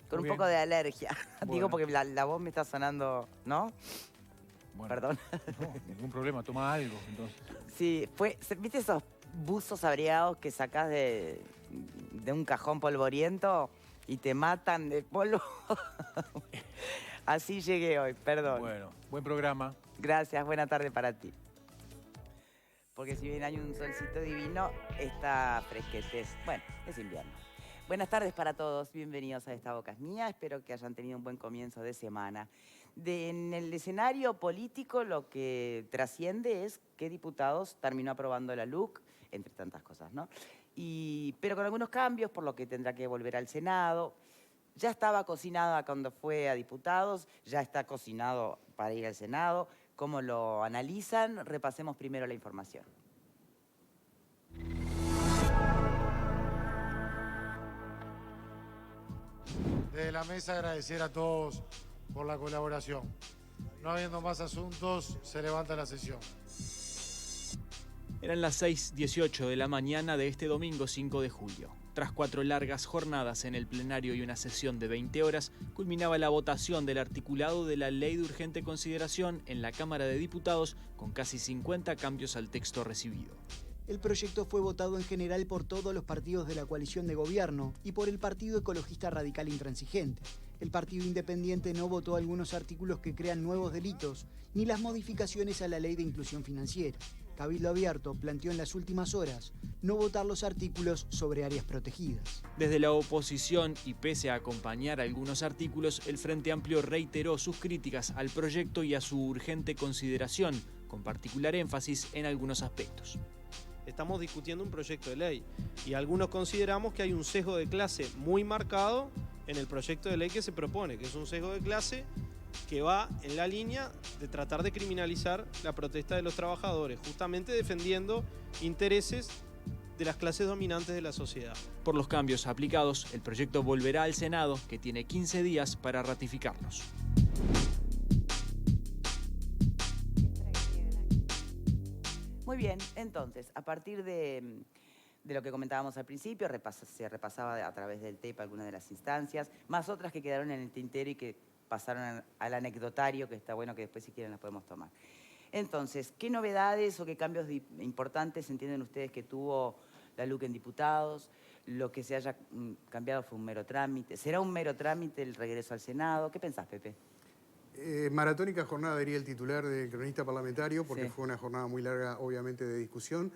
Con Muy un poco bien. de alergia. Bueno. Digo porque la voz me está sonando, ¿no? Bueno, Perdón. no, ningún problema, toma algo, entonces. Sí, ¿viste esos buzos abrigados que sacás de un cajón polvoriento y te matan de polvo? Así llegué hoy, perdón. Bueno, buen programa. Gracias, buena tarde para ti. Porque si bien hay un solcito divino, está fresquetez. Bueno, es invierno. Buenas tardes para todos, bienvenidos a Esta Boca es Mía. Espero que hayan tenido un buen comienzo de semana. En el escenario político lo que trasciende es qué diputados terminó aprobando la LUC, entre tantas cosas, ¿no? Pero con algunos cambios, por lo que tendrá que volver al Senado. Ya estaba cocinada cuando fue a diputados, ya está cocinado para ir al Senado. ¿Cómo lo analizan? Repasemos primero la información. Desde la mesa agradecer a todos por la colaboración. No habiendo más asuntos, se levanta la sesión. Eran las 6:18 de la mañana de este domingo 5 de julio. Tras 4 largas jornadas en el plenario y una sesión de 20 horas, culminaba la votación del articulado de la Ley de Urgente Consideración en la Cámara de Diputados, con casi 50 cambios al texto recibido. El proyecto fue votado en general por todos los partidos de la coalición de gobierno y por el Partido Ecologista Radical Intransigente. El Partido Independiente no votó algunos artículos que crean nuevos delitos, ni las modificaciones a la Ley de Inclusión Financiera. Cabildo Abierto planteó en las últimas horas no votar los artículos sobre áreas protegidas. Desde la oposición, y pese a acompañar algunos artículos, el Frente Amplio reiteró sus críticas al proyecto y a su urgente consideración, con particular énfasis en algunos aspectos. Estamos discutiendo un proyecto de ley y algunos consideramos que hay un sesgo de clase muy marcado en el proyecto de ley que se propone, que es un sesgo de clase que va en la línea de tratar de criminalizar la protesta de los trabajadores, justamente defendiendo intereses de las clases dominantes de la sociedad. Por los cambios aplicados, el proyecto volverá al Senado, que tiene 15 días para ratificarlos. Muy bien, entonces, a partir de lo que comentábamos al principio, se repasaba a través del TEP algunas de las instancias, más otras que quedaron en el tintero y que pasaron al anecdotario, que está bueno que después si quieren las podemos tomar. Entonces, ¿qué novedades o qué cambios importantes entienden ustedes que tuvo la LUC en diputados? Lo que se haya cambiado fue un mero trámite. ¿Será un mero trámite el regreso al Senado? ¿Qué pensás, Pepe? Maratónica jornada, diría el titular del cronista parlamentario, porque Sí. fue una jornada muy larga, obviamente, de discusión.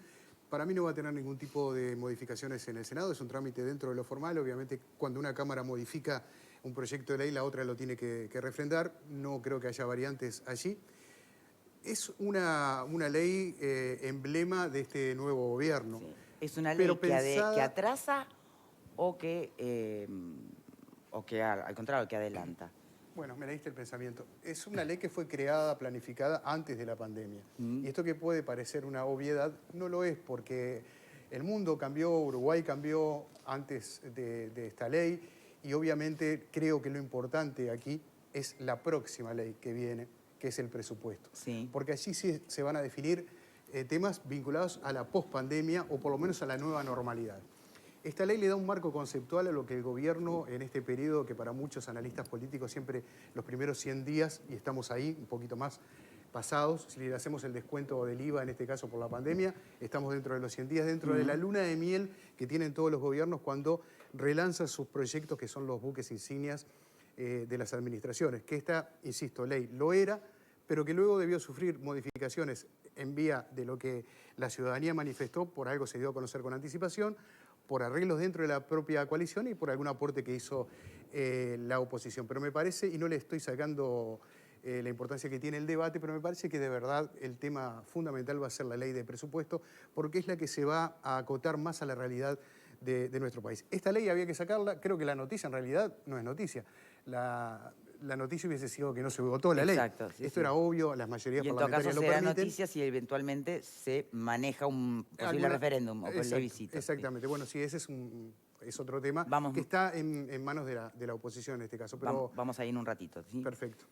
Para mí no va a tener ningún tipo de modificaciones en el Senado, es un trámite dentro de lo formal. Obviamente, cuando una Cámara modifica un proyecto de ley, la otra lo tiene que refrendar. No creo que haya variantes allí. Es una ley emblema de este nuevo gobierno. Sí. ¿Es una ley Pero que pensada- atrasa o que al contrario, que adelanta? Bueno, me leíste el pensamiento. Es una ley que fue creada, planificada antes de la pandemia. Mm. Y esto que puede parecer una obviedad, no lo es, porque el mundo cambió, Uruguay cambió antes de esta ley, y obviamente creo que lo importante aquí es la próxima ley que viene, que es el presupuesto. Sí. Porque allí sí se van a definir temas vinculados a la pospandemia o por lo menos a la nueva normalidad. Esta ley le da un marco conceptual a lo que el gobierno en este periodo, que para muchos analistas políticos siempre los primeros 100 días, y estamos ahí, un poquito más pasados, si le hacemos el descuento del IVA, en este caso por la pandemia, estamos dentro de los 100 días, dentro de la luna de miel que tienen todos los gobiernos cuando relanzan sus proyectos, que son los buques insignias de las administraciones. Que esta, insisto, ley lo era, pero que luego debió sufrir modificaciones en vía de lo que la ciudadanía manifestó, por algo se dio a conocer con anticipación, por arreglos dentro de la propia coalición y por algún aporte que hizo la oposición. Pero me parece, y no le estoy sacando la importancia que tiene el debate, pero me parece que de verdad el tema fundamental va a ser la ley de presupuesto, porque es la que se va a acotar más a la realidad de nuestro país. Esta ley había que sacarla, creo que la noticia en realidad no es noticia. La noticia hubiese sido que no se votó la ley. Exacto, sí, Esto sí. era obvio, las mayorías Y en todo caso parlamentarias lo será permiten. noticia si eventualmente se maneja un posible referéndum o plebiscito. Exactamente. Bueno, sí, ese es otro tema Vamos. que está en manos de la oposición en este caso. Pero Vamos ahí en un ratito. ¿sí? perfecto.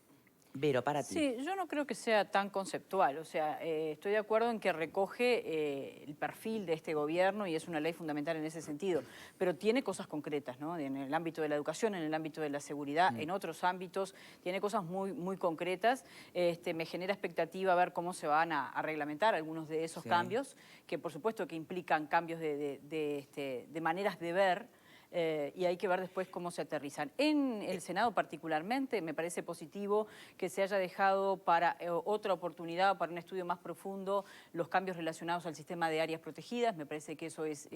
Vero, para ti. Sí, yo no creo que sea tan conceptual. O sea, estoy de acuerdo en que recoge el perfil de este gobierno y es una ley fundamental en ese sentido, pero tiene cosas concretas, ¿no? En el ámbito de la educación, en el ámbito de la seguridad, en otros ámbitos, tiene cosas muy, muy concretas. Me genera expectativa ver cómo se van a reglamentar algunos de esos cambios, que por supuesto que implican cambios de maneras de ver. Y hay que ver después cómo se aterrizan. En el Senado particularmente me parece positivo que se haya dejado para otra oportunidad, para un estudio más profundo, los cambios relacionados al sistema de áreas protegidas. Me parece que eso es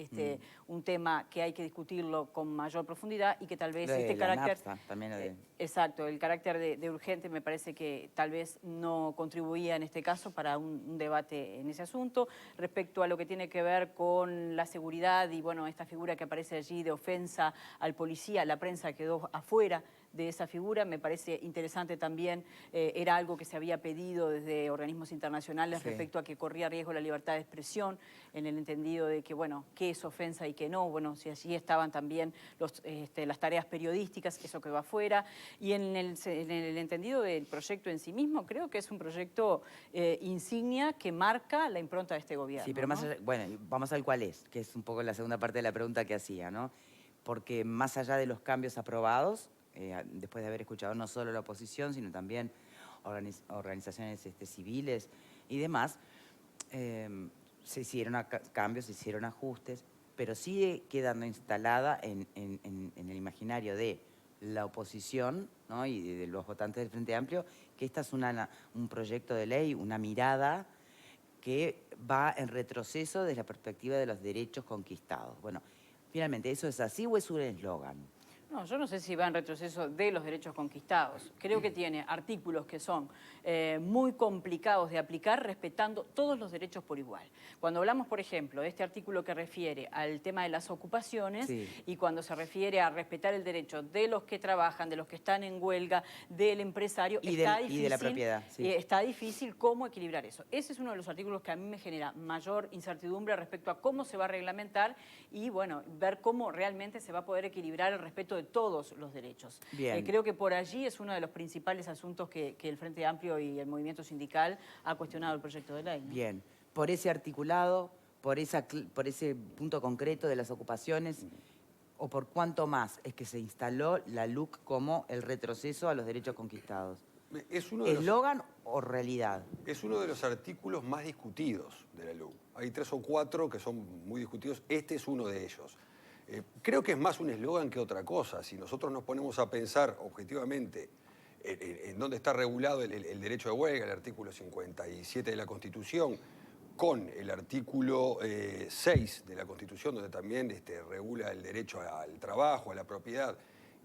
un tema que hay que discutirlo con mayor profundidad y que tal vez este carácter... Exacto, el carácter de urgente me parece que tal vez no contribuía en este caso para un debate en ese asunto. Respecto a lo que tiene que ver con la seguridad y bueno, esta figura que aparece allí de ofensa al policía, la prensa quedó afuera de esa figura, me parece interesante también, era algo que se había pedido desde organismos internacionales respecto a que corría riesgo la libertad de expresión, en el entendido de que, bueno, qué es ofensa y qué no, bueno, si allí estaban también las tareas periodísticas, eso que va afuera, y en el entendido del proyecto en sí mismo, creo que es un proyecto insignia que marca la impronta de este gobierno. Sí, pero más allá, bueno, vamos al cuál es, que es un poco la segunda parte de la pregunta que hacía, ¿no? Porque más allá de los cambios aprobados, después de haber escuchado no solo la oposición, sino también organizaciones civiles y demás, se hicieron cambios, se hicieron ajustes, pero sigue quedando instalada en el imaginario de la oposición, ¿no? Y de los votantes del Frente Amplio, que esta es un proyecto de ley, una mirada que va en retroceso desde la perspectiva de los derechos conquistados. Bueno, finalmente, ¿eso es así o es un eslogan? No, yo no sé si va en retroceso de los derechos conquistados. Creo que tiene artículos que son muy complicados de aplicar respetando todos los derechos por igual. Cuando hablamos, por ejemplo, de este artículo que refiere al tema de las ocupaciones y cuando se refiere a respetar el derecho de los que trabajan, de los que están en huelga, del empresario, y de la propiedad. Está difícil cómo equilibrar eso. Ese es uno de los artículos que a mí me genera mayor incertidumbre respecto a cómo se va a reglamentar y, bueno, ver cómo realmente se va a poder equilibrar el respeto de todos los derechos. Creo que por allí es uno de los principales asuntos que el Frente Amplio y el movimiento sindical ha cuestionado el proyecto de ley, ¿no? Bien, por ese articulado, por ese punto concreto de las ocupaciones, ¿o por cuánto más es que se instaló la LUC como el retroceso a los derechos conquistados? ¿Eslogan o realidad? Es uno de los artículos más discutidos de la LUC. Hay 3 o 4 que son muy discutidos. Este es uno de ellos. Creo que es más un eslogan que otra cosa. Si nosotros nos ponemos a pensar objetivamente en dónde está regulado el derecho de huelga, el artículo 57 de la Constitución, con el artículo 6 de la Constitución, donde también regula el derecho al trabajo, a la propiedad,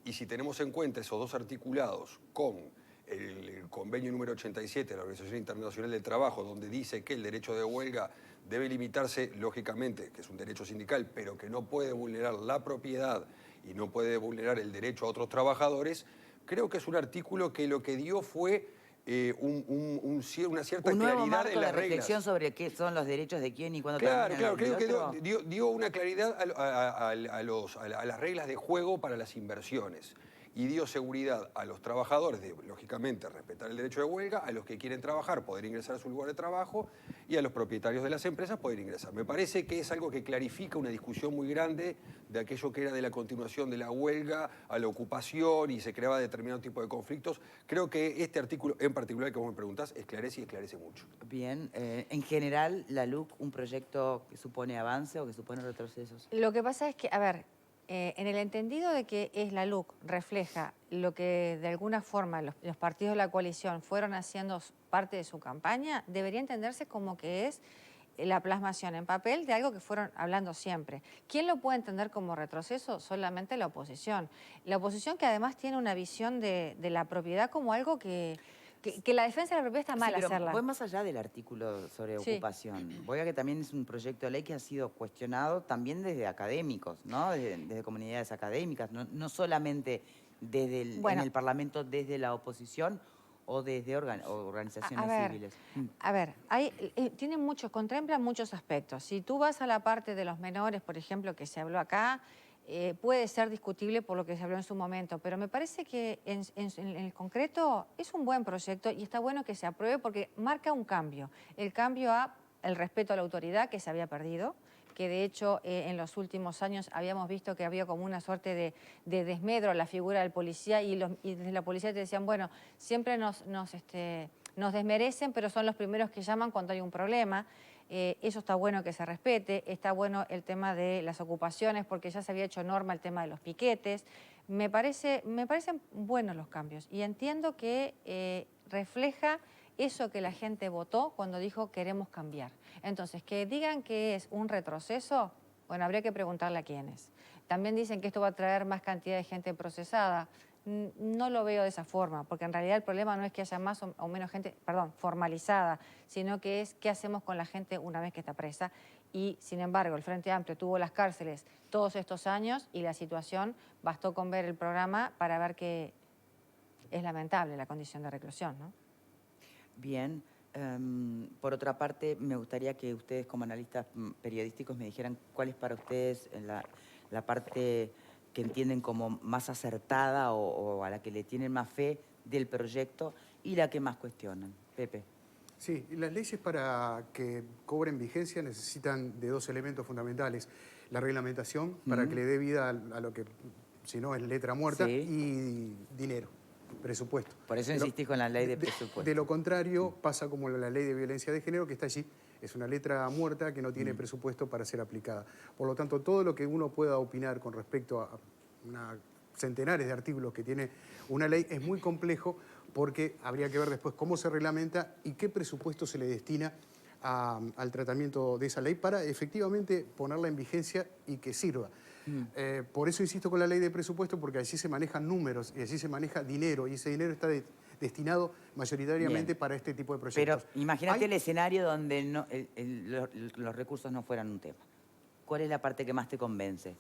y si tenemos en cuenta esos dos articulados con el convenio número 87 de la Organización Internacional del Trabajo, donde dice que el derecho de huelga debe limitarse, lógicamente, que es un derecho sindical, pero que no puede vulnerar la propiedad y no puede vulnerar el derecho a otros trabajadores, creo que es un artículo que lo que dio fue una cierta claridad en las reglas. Reflexión sobre qué son los derechos de quién y cuándo Claro, creo que dio una claridad a las reglas de juego para las inversiones. Y dio seguridad a los trabajadores de, lógicamente, respetar el derecho de huelga, a los que quieren trabajar, poder ingresar a su lugar de trabajo, y a los propietarios de las empresas poder ingresar. Me parece que es algo que clarifica una discusión muy grande de aquello que era de la continuación de la huelga a la ocupación y se creaba determinado tipo de conflictos. Creo que este artículo en particular que vos me preguntás esclarece y esclarece mucho. Bien, en general, la LUC, ¿un proyecto que supone avance o que supone retrocesos? Lo que pasa es que, a ver, en el entendido de que es la LUC, refleja lo que de alguna forma los partidos de la coalición fueron haciendo parte de su campaña, debería entenderse como que es la plasmación en papel de algo que fueron hablando siempre. ¿Quién lo puede entender como retroceso? Solamente la oposición. La oposición que además tiene una visión de la propiedad como algo que la defensa de la propiedad está mal hacerla. Voy más allá del artículo sobre ocupación. Voy a que también es un proyecto de ley que ha sido cuestionado también desde académicos, ¿no? Desde comunidades académicas, no solamente desde en el Parlamento, desde la oposición o desde organizaciones civiles. A ver, contempla muchos aspectos. Si tú vas a la parte de los menores, por ejemplo, que se habló acá, puede ser discutible por lo que se habló en su momento, pero me parece que en el concreto es un buen proyecto y está bueno que se apruebe porque marca un cambio. El cambio a el respeto a la autoridad que se había perdido, que de hecho en los últimos años habíamos visto que había como una suerte de desmedro a la figura del policía y desde la policía te decían, bueno, siempre nos desmerecen, pero son los primeros que llaman cuando hay un problema. Eso está bueno que se respete, está bueno el tema de las ocupaciones porque ya se había hecho norma el tema de los piquetes. Me parecen buenos los cambios y entiendo que refleja eso que la gente votó cuando dijo queremos cambiar. Entonces, que digan que es un retroceso, bueno, habría que preguntarle a quiénes. También dicen que esto va a traer más cantidad de gente procesada. No lo veo de esa forma, porque en realidad el problema no es que haya más o menos gente, formalizada, sino que es qué hacemos con la gente una vez que está presa. Y, sin embargo, el Frente Amplio tuvo las cárceles todos estos años y la situación, bastó con ver el programa para ver que es lamentable la condición de reclusión, ¿no? Bien. Por otra parte, me gustaría que ustedes como analistas periodísticos me dijeran cuál es para ustedes la parte que entienden como más acertada o a la que le tienen más fe del proyecto y la que más cuestionan. Pepe. Sí, las leyes para que cobren vigencia necesitan de dos elementos fundamentales. La reglamentación, para que le dé vida a lo que, si no, es letra muerta, sí, y dinero, presupuesto. Por eso insistí con la ley de presupuesto. De lo contrario, pasa como la ley de violencia de género, que está allí. Es una letra muerta que no tiene presupuesto para ser aplicada. Por lo tanto, todo lo que uno pueda opinar con respecto a centenares de artículos que tiene una ley es muy complejo porque habría que ver después cómo se reglamenta y qué presupuesto se le destina al tratamiento de esa ley para efectivamente ponerla en vigencia y que sirva. Por eso insisto con la ley de presupuesto, porque allí se manejan números y allí se maneja dinero y ese dinero está destinado mayoritariamente para este tipo de proyectos. Pero imagínate el escenario donde los recursos no fueran un tema. ¿Cuál es la parte que más te convence?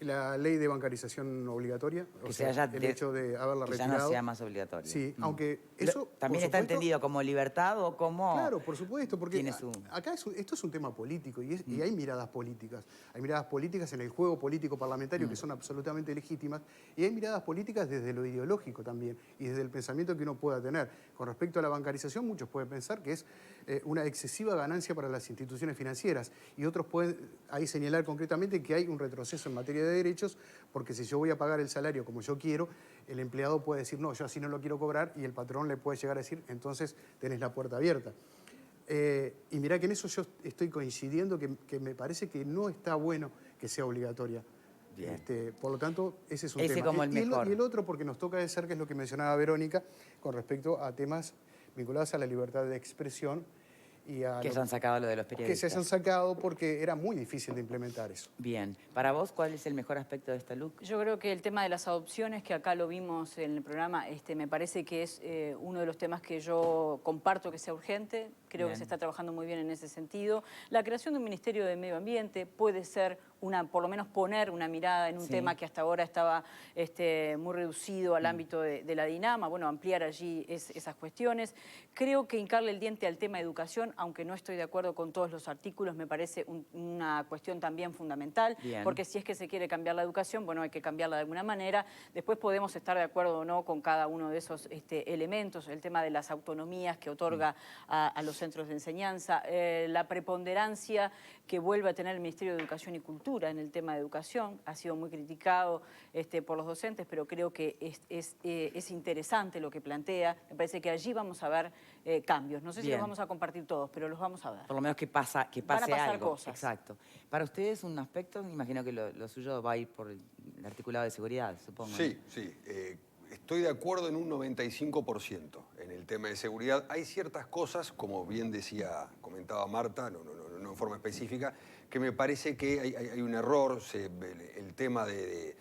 La ley de bancarización obligatoria, Que o sea, el hecho de haberla que retirado. ya no sea más obligatoria. Sí, aunque eso... ¿También está entendido como libertad o como...? Claro, por supuesto, porque tiene su... acá esto es un tema político y hay miradas políticas. Hay miradas políticas en el juego político parlamentario que son absolutamente legítimas y hay miradas políticas desde lo ideológico también y desde el pensamiento que uno pueda tener. Con respecto a la bancarización, muchos pueden pensar que es una excesiva ganancia para las instituciones financieras y otros pueden ahí señalar concretamente que hay un retroceso en materia de derechos porque si yo voy a pagar el salario como yo quiero, el empleado puede decir, no, yo así no lo quiero cobrar y el patrón le puede llegar a decir, entonces tenés la puerta abierta. Y mirá que en eso yo estoy coincidiendo que me parece que no está bueno que sea obligatoria. Por lo tanto, ese es un tema. Como el mejor. Y el otro, porque nos toca de cerca, es lo que mencionaba Verónica, con respecto a temas vinculados a la libertad de expresión. Y a que se han sacado lo de los periodistas. Que se hayan sacado porque era muy difícil de implementar eso. Bien. Para vos, ¿cuál es el mejor aspecto de esta ley? Yo creo que el tema de las adopciones, que acá lo vimos en el programa, me parece que es uno de los temas que yo comparto que sea urgente. Creo que se está trabajando muy bien en ese sentido. La creación de un Ministerio de Medio Ambiente puede ser por lo menos poner una mirada en un tema que hasta ahora estaba muy reducido al ámbito de la Dinama, bueno, ampliar allí esas cuestiones. Creo que hincarle el diente al tema de educación, aunque no estoy de acuerdo con todos los artículos, me parece una cuestión también fundamental, porque si es que se quiere cambiar la educación, bueno, hay que cambiarla de alguna manera. Después podemos estar de acuerdo o no con cada uno de esos elementos, el tema de las autonomías que otorga a los centros de enseñanza, la preponderancia que vuelve a tener el Ministerio de Educación y Cultura en el tema de educación, ha sido muy criticado por los docentes, pero creo que es interesante lo que plantea. Me parece que allí vamos a ver cambios. No sé si los vamos a compartir todos, pero los vamos a ver. Por lo menos que pase Van a pasar algo. cosas. Exacto. Para ustedes un aspecto, me imagino que lo suyo va a ir por el articulado de seguridad, supongo. Sí, sí. Estoy de acuerdo en un 95% en el tema de seguridad. Hay ciertas cosas, como bien comentaba Marta, no en forma específica, que me parece que hay un error. El tema de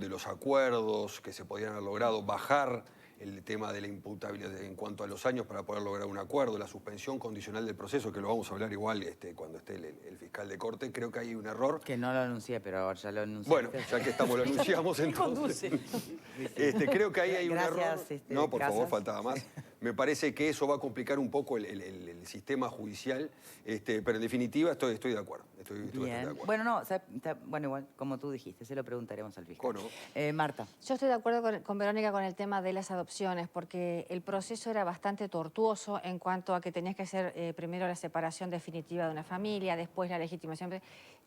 los acuerdos que se podían haber logrado, bajar el tema de la imputabilidad en cuanto a los años para poder lograr un acuerdo, la suspensión condicional del proceso, que lo vamos a hablar igual cuando esté el fiscal de corte, creo que hay un error. Que no lo anuncié, pero ahora ya lo anuncié. Bueno, ya que estamos, lo anunciamos entonces. Creo que ahí hay un error. Gracias, no, por favor, faltaba más. me parece que eso va a complicar un poco el sistema judicial, pero en definitiva estoy de acuerdo. Estoy bastante de acuerdo. Bueno, no, bueno, igual, como tú dijiste, se lo preguntaremos al fiscal. Marta. Yo estoy de acuerdo con Verónica con el tema de las adopciones, porque el proceso era bastante tortuoso en cuanto a que tenías que hacer primero la separación definitiva de una familia, después la legitimación.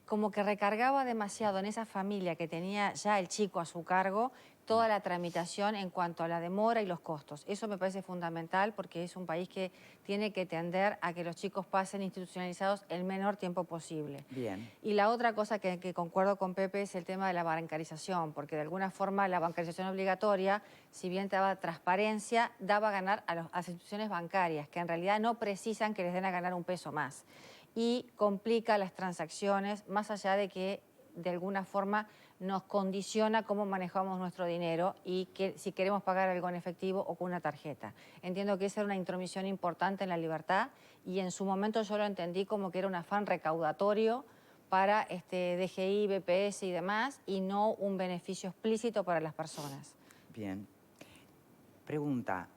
Como que recargaba demasiado en esa familia que tenía ya el chico a su cargo toda la tramitación en cuanto a la demora y los costos. Eso me parece fundamental porque es un país que tiene que tender a que los chicos pasen institucionalizados el menor tiempo posible. Bien. Y la otra cosa que concuerdo con Pepe es el tema de la bancarización, porque de alguna forma la bancarización obligatoria, si bien te daba transparencia, daba a ganar a las instituciones bancarias, que en realidad no precisan que les den a ganar un peso más. Y complica las transacciones, más allá de que de alguna forma nos condiciona cómo manejamos nuestro dinero y que si queremos pagar algo en efectivo o con una tarjeta. Entiendo que esa era una intromisión importante en la libertad y en su momento yo lo entendí como que era un afán recaudatorio para DGI, BPS y demás y no un beneficio explícito para las personas. Bien. Pregunta,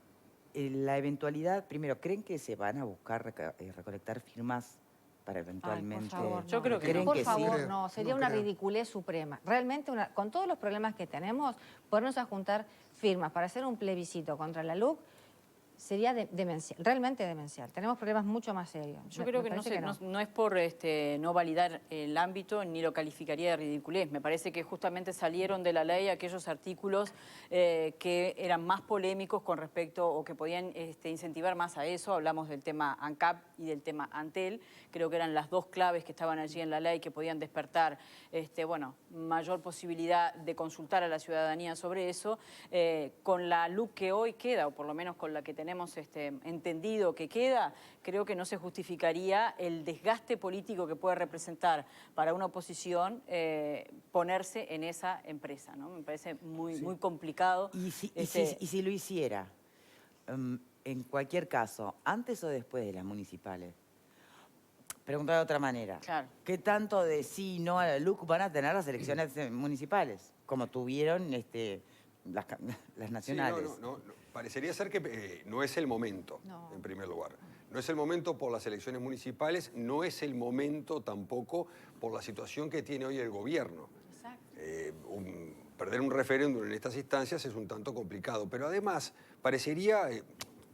la eventualidad, primero, ¿creen que se van a buscar recolectar firmas para eventualmente... Ay, por favor, no. Yo creo que por sí. favor, no. Sería una ridiculez suprema. Realmente, con todos los problemas que tenemos, ponernos a juntar firmas para hacer un plebiscito contra la LUC sería demencial, realmente demencial. Tenemos problemas mucho más serios. Yo creo que no es por no validar el ámbito ni lo calificaría de ridiculez. Me parece que justamente salieron de la ley aquellos artículos que eran más polémicos con respecto o que podían incentivar más a eso. Hablamos del tema ANCAP y del tema ANTEL. Creo que eran las dos claves que estaban allí en la ley que podían despertar mayor posibilidad de consultar a la ciudadanía sobre eso. Con la LUC que hoy queda, o por lo menos con la que tenemos entendido que queda, creo que no se justificaría el desgaste político que puede representar para una oposición ponerse en esa empresa, ¿no? Me parece muy complicado. ¿Y si lo hiciera? En cualquier caso, ¿antes o después de las municipales? Preguntar de otra manera. Claro. ¿Qué tanto de sí y no a la LUC van a tener las elecciones municipales? Como tuvieron las nacionales. Sí, no. Parecería ser que no es el momento, en primer lugar. No es el momento por las elecciones municipales, no es el momento tampoco por la situación que tiene hoy el gobierno. Perder un referéndum en estas instancias es un tanto complicado, pero además parecería...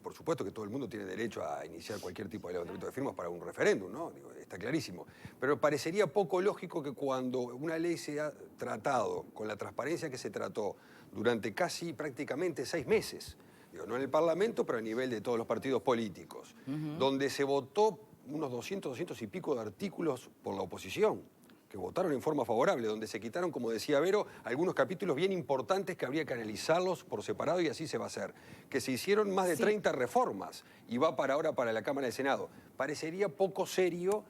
Por supuesto que todo el mundo tiene derecho a iniciar cualquier tipo de levantamiento de firmas para un referéndum, ¿no? Está clarísimo. Pero parecería poco lógico que cuando una ley se ha tratado con la transparencia que se trató durante casi prácticamente 6 meses, no en el Parlamento, pero a nivel de todos los partidos políticos, donde se votó unos 200 y pico de artículos por la oposición, que votaron en forma favorable, donde se quitaron, como decía Vero, algunos capítulos bien importantes que habría que analizarlos por separado y así se va a hacer. Que se hicieron más de 30 reformas y va para ahora para la Cámara del Senado. Parecería poco serio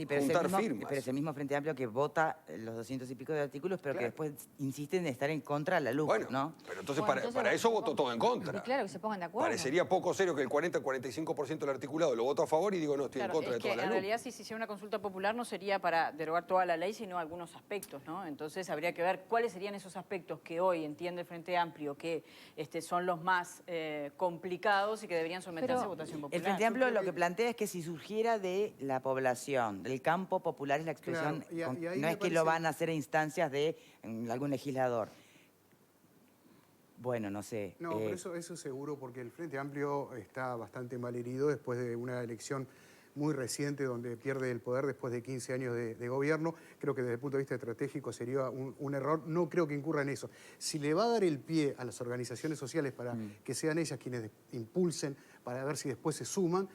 juntar firmas. Pero es el mismo Frente Amplio que vota los 200 y pico de artículos, pero que después insiste en estar en contra de la LUC, ¿no? Pero entonces para eso votó todo en contra. Claro, que se pongan de acuerdo. Parecería poco serio que el 40-45% del articulado lo votó a favor y digo, no, estoy en contra de toda la LUC. En realidad, si se hiciera una consulta popular, no sería para derogar toda la ley, sino algunos aspectos, ¿no? Entonces, habría que ver cuáles serían esos aspectos que hoy entiende el Frente Amplio que son los más complicados y que deberían someterse a votación popular. El Frente Amplio lo que plantea es que si surgiera de la población, del campo popular, es la expresión, Claro, y no es que lo van a hacer a instancias de algún legislador. Bueno, no sé. No, pero eso seguro, porque el Frente Amplio está bastante mal herido después de una elección muy reciente donde pierde el poder después de 15 años de gobierno. Creo que desde el punto de vista estratégico sería un error. No creo que incurra en eso. Si le va a dar el pie a las organizaciones sociales para que sean ellas quienes impulsen, para ver si después se suman,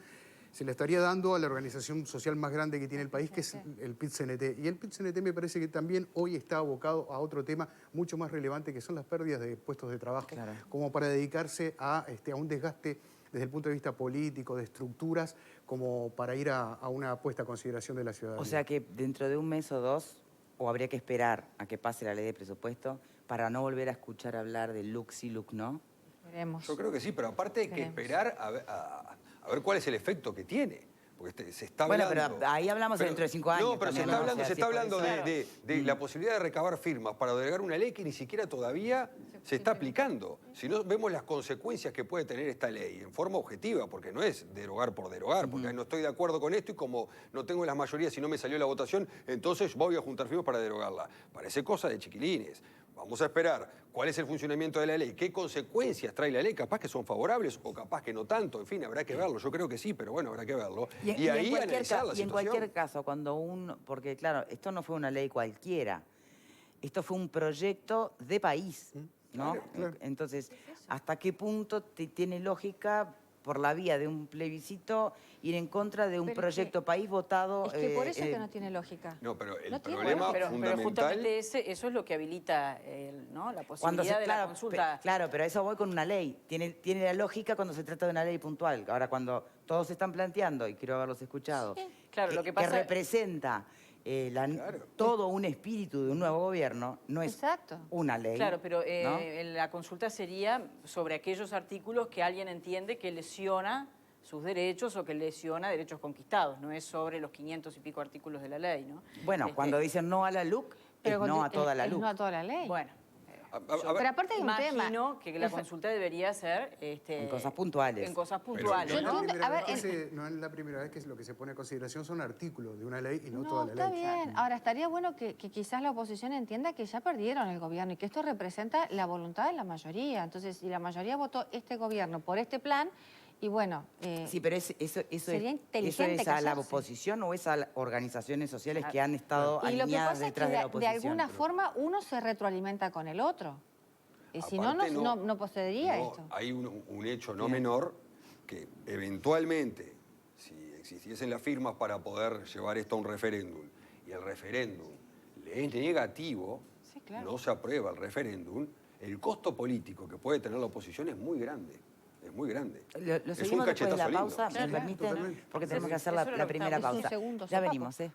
se le estaría dando a la organización social más grande que tiene el país, que es el PIT-CNT. Y el PIT-CNT me parece que también hoy está abocado a otro tema mucho más relevante, que son las pérdidas de puestos de trabajo, como para dedicarse a un desgaste desde el punto de vista político, de estructuras, como para ir a una puesta a consideración de la ciudadanía. O sea que dentro de un mes o dos, o habría que esperar a que pase la ley de presupuesto para no volver a escuchar hablar de LUC sí, LUC no. Veremos. Yo creo que sí, pero aparte hay que esperar a ver cuál es el efecto que tiene. Porque se está hablando... Bueno, pero ahí hablamos dentro de 5 años. No, pero también, se está hablando de la posibilidad de recabar firmas para derogar una ley que ni siquiera todavía se está aplicando. Si no, vemos las consecuencias que puede tener esta ley en forma objetiva, porque no es derogar por derogar, porque no estoy de acuerdo con esto y como no tengo las mayorías y no me salió la votación, entonces voy a juntar firmas para derogarla. Parece cosa de chiquilines. Vamos a esperar cuál es el funcionamiento de la ley, qué consecuencias trae la ley, capaz que son favorables o capaz que no tanto, en fin, habrá que verlo. Yo creo que sí, pero bueno, habrá que verlo. Y ahí analizar la situación. Y en cualquier caso, cuando porque claro, esto no fue una ley cualquiera, esto fue un proyecto de país, ¿no? Claro. Entonces, ¿hasta qué punto tiene lógica por la vía de un plebiscito ir en contra de un Pero proyecto país votado? Es que por eso es que no tiene lógica. No, pero el No tiene- problema Pero fundamental... justamente eso es lo que habilita ¿no? la posibilidad de la consulta. Claro, pero a eso voy con una ley. Tiene la lógica cuando se trata de una ley puntual. Ahora, cuando todos están planteando, y quiero haberlos escuchado, Claro, lo que pasa- representa todo un espíritu de un nuevo gobierno, no es Exacto. una ley. Claro, pero ¿no? la consulta sería sobre aquellos artículos que alguien entiende que lesiona sus derechos o que lesiona derechos conquistados. No es sobre los 500 y pico artículos de la ley, ¿no? Bueno, cuando dicen no a la LUC, es no a toda la es LUC. no a toda la ley. Bueno, Pero aparte hay un tema. imagino que la consulta debería ser... En cosas puntuales. En cosas Pero puntuales, Yo no, ¿no? entiendo- a ver, no es la primera vez que lo que se pone a consideración son artículos de una ley y no, No, toda la está ley. bien. Ahora, estaría bueno que quizás la oposición entienda que ya perdieron el gobierno y que esto representa la voluntad de la mayoría. Entonces, si la mayoría votó este gobierno por este plan, y bueno... Sí, pero eso sería es inteligente a la callarse. oposición o es a las organizaciones sociales que han estado Y lo que alineadas pasa es que detrás de la de oposición. alguna forma uno se retroalimenta con el otro. Y si no, Aparte, no procedería no, esto. Hay un hecho no menor que eventualmente, si existiesen las firmas para poder llevar esto a un referéndum y el referéndum le es negativo, Sí, claro. no se aprueba el referéndum, el costo político que puede tener la oposición es muy grande. Es muy grande. Lo Es un seguimos después de la cachetazo lindo. pausa, ¿me Claro, permiten? totalmente. Porque tenemos que Eso hacer era lo la que primera estábamos pausa. diciendo. Un segundo, Ya sopapo. venimos, ¿eh?